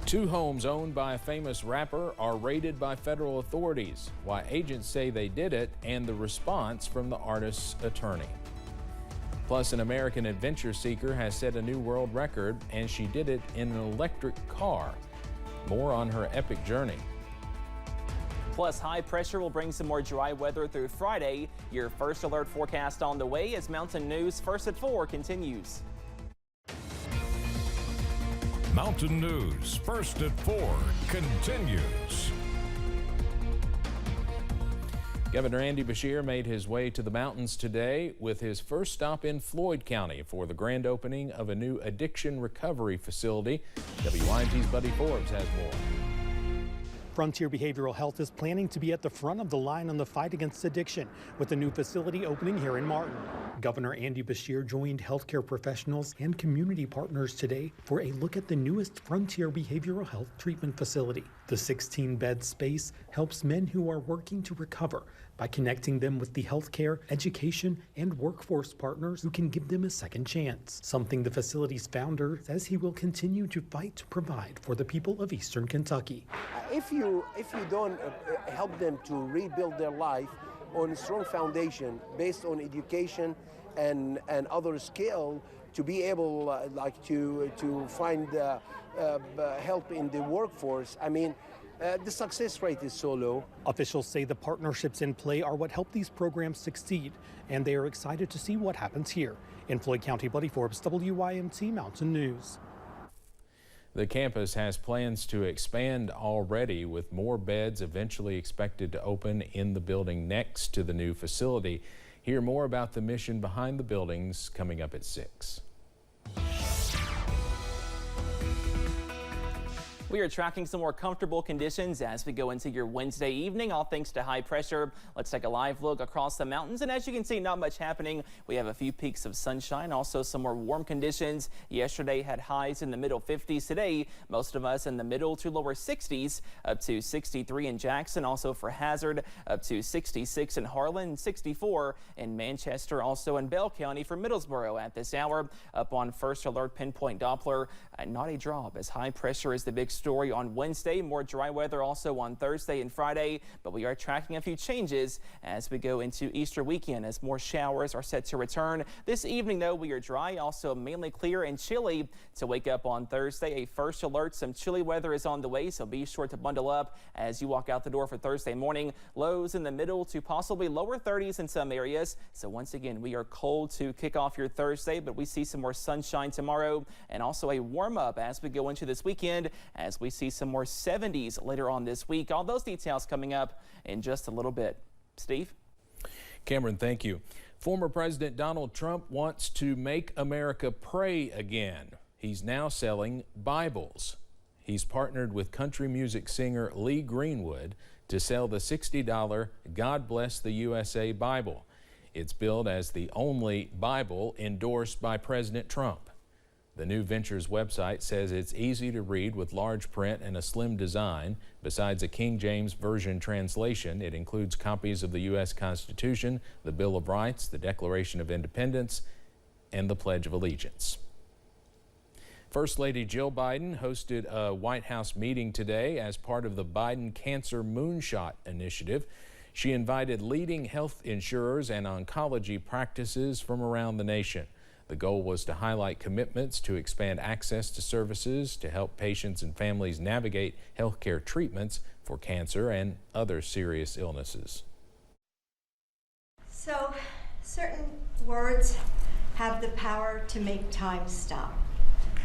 Two homes owned by a famous rapper are raided by federal authorities. Why agents say they did it and the response from the artist's attorney. Plus, an American adventure seeker has set a new world record, and she did it in an electric car. More on her epic journey. Plus, high pressure will bring some more dry weather through Friday. Your first alert forecast on the way as Mountain News First at 4 continues. Mountain News First at 4 continues. Governor Andy Beshear made his way to the mountains today with his first stop in Floyd County for the grand opening of a new addiction recovery facility. WYMT's Buddy Forbes has more. Frontier Behavioral Health is planning to be at the front of the line on the fight against addiction with a new facility opening here in Martin. Governor Andy Beshear joined healthcare professionals and community partners today for a look at the newest Frontier Behavioral Health treatment facility. The 16-bed space helps men who are working to recover by connecting them with the healthcare, education, and workforce partners who can give them a second chance, something the facility's founder says he will continue to fight to provide for the people of Eastern Kentucky. If you don't help them to rebuild their life on a strong foundation based on education and other skill, to be able to find help in the workforce, I mean, the success rate is so low. Officials say the partnerships in play are what help these programs succeed, and they are excited to see what happens here. In Floyd County, Buddy Forbes, WYMT Mountain News. The campus has plans to expand already, with more beds eventually expected to open in the building next to the new facility. Hear more about the mission behind the buildings coming up at 6. We are tracking some more comfortable conditions as we go into your Wednesday evening, all thanks to high pressure. Let's take a live look across the mountains, and as you can see, not much happening. We have a few peaks of sunshine, also some more warm conditions. Yesterday had highs in the middle 50s. Today, most of us in the middle to lower 60s, up to 63 in Jackson, also for Hazard, up to 66 in Harlan, 64 in Manchester, also in Bell County for Middlesboro at this hour. Up on first alert pinpoint Doppler, not a drop as high pressure is the big story on Wednesday. More dry weather also on Thursday and Friday, but we are tracking a few changes as we go into Easter weekend as more showers are set to return. This evening, though, we are dry, also mainly clear and chilly to wake up on Thursday. A first alert, some chilly weather is on the way, so be sure to bundle up as you walk out the door for Thursday morning. Lows in the middle to possibly lower 30s in some areas. So once again, we are cold to kick off your Thursday, but we see some more sunshine tomorrow and also a warm up as we go into this weekend, as we see some more 70s later on this week. All those details coming up in just a little bit. Steve? Cameron, thank you. Former President Donald Trump wants to make America pray again. He's now selling Bibles. He's partnered with country music singer Lee Greenwood to sell the $60 God Bless the USA Bible. It's billed as the only Bible endorsed by President Trump. The new venture's website says it's easy to read with large print and a slim design. Besides a King James Version translation, it includes copies of the U.S. Constitution, the Bill of Rights, the Declaration of Independence, and the Pledge of Allegiance. First Lady Jill Biden hosted a White House meeting today as part of the Biden Cancer Moonshot Initiative. She invited leading health insurers and oncology practices from around the nation. The goal was to highlight commitments to expand access to services to help patients and families navigate healthcare treatments for cancer and other serious illnesses. So, certain words have the power to make time stop.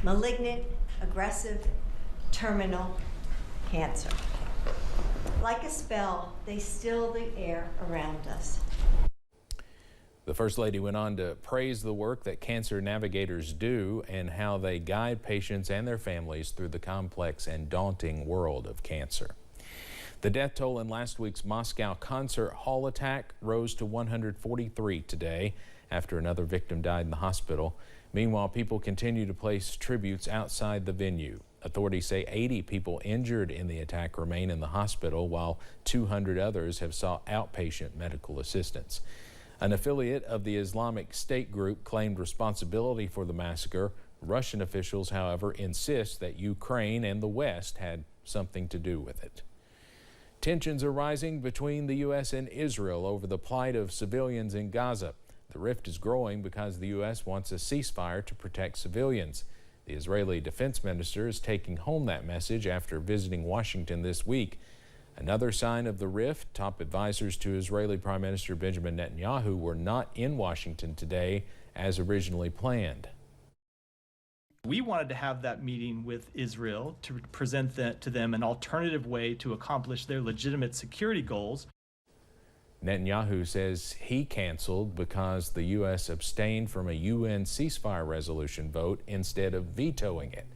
Malignant, aggressive, terminal, cancer. Like a spell, they still the air around us. The First Lady went on to praise the work that cancer navigators do and how they guide patients and their families through the complex and daunting world of cancer. The death toll in last week's Moscow concert hall attack rose to 143 today after another victim died in the hospital. Meanwhile, people continue to place tributes outside the venue. Authorities say 80 people injured in the attack remain in the hospital, while 200 others have sought outpatient medical assistance. An affiliate of the Islamic State group claimed responsibility for the massacre. Russian officials, however, insist that Ukraine and the West had something to do with it. Tensions are rising between the U.S. and Israel over the plight of civilians in Gaza. The rift is growing because the U.S. wants a ceasefire to protect civilians. The Israeli defense minister is taking home that message after visiting Washington this week. Another sign of the rift, top advisors to Israeli Prime Minister Benjamin Netanyahu were not in Washington today as originally planned. We wanted to have that meeting with Israel to present to them an alternative way to accomplish their legitimate security goals. Netanyahu says he canceled because the U.S. abstained from a UN ceasefire resolution vote instead of vetoing it.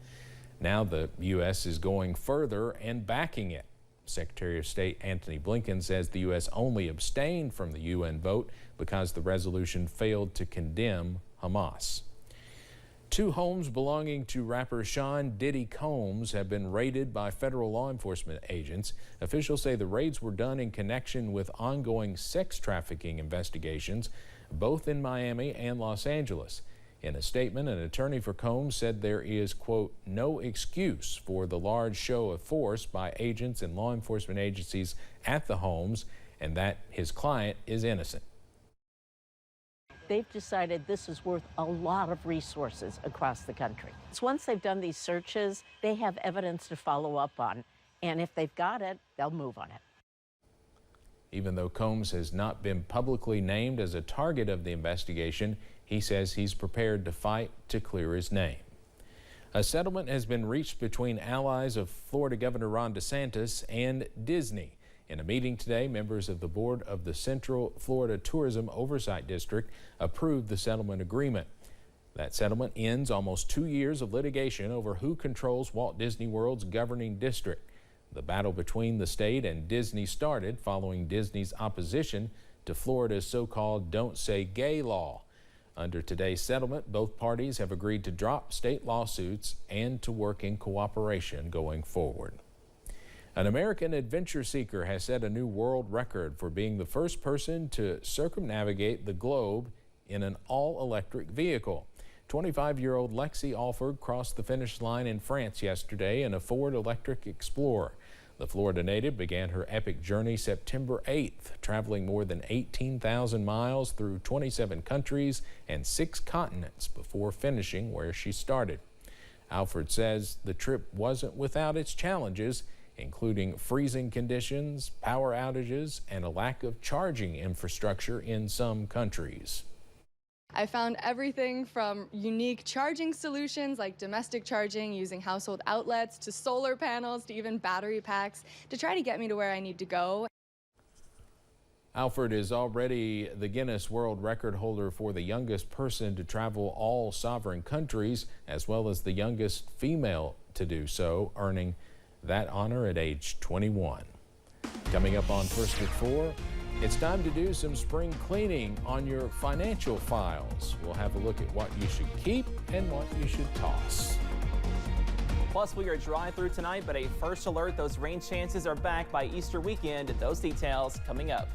Now the U.S. is going further and backing it. Secretary of State Antony Blinken says the U.S. only abstained from the UN vote because the resolution failed to condemn Hamas. 2 homes belonging to rapper Sean Diddy Combs have been raided by federal law enforcement agents. Officials say the raids were done in connection with ongoing sex trafficking investigations, both in Miami and Los Angeles. In a statement, an attorney for Combs said there is, quote, no excuse for the large show of force by agents and law enforcement agencies at the homes, and that his client is innocent. They've decided this is worth a lot of resources across the country. So once they've done these searches, they have evidence to follow up on, and if they've got it, they'll move on it. Even though Combs has not been publicly named as a target of the investigation, he says he's prepared to fight to clear his name. A settlement has been reached between allies of Florida Governor Ron DeSantis and Disney. In a meeting today, members of the board of the Central Florida Tourism Oversight District approved the settlement agreement. That settlement ends almost 2 years of litigation over who controls Walt Disney World's governing district. The battle between the state and Disney started following Disney's opposition to Florida's so-called Don't Say Gay law. Under today's settlement, both parties have agreed to drop state lawsuits and to work in cooperation going forward. An American adventure seeker has set a new world record for being the first person to circumnavigate the globe in an all-electric vehicle. 25-year-old Lexi Alford crossed the finish line in France yesterday in a Ford Electric Explorer. The Florida native began her epic journey September 8th, traveling more than 18,000 miles through 27 countries and 6 continents before finishing where she started. Alford says the trip wasn't without its challenges, including freezing conditions, power outages, and a lack of charging infrastructure in some countries. I found everything from unique charging solutions like domestic charging using household outlets to solar panels to even battery packs to try to get me to where I need to go. Alford is already the Guinness World Record holder for the youngest person to travel all sovereign countries, as well as the youngest female to do so, earning that honor at age 21. Coming up on First at 4, it's time to do some spring cleaning on your financial files. We'll have a look at what you should keep and what you should toss. Plus, we are dry through tonight, but a first alert, those rain chances are back by Easter weekend. Those details coming up.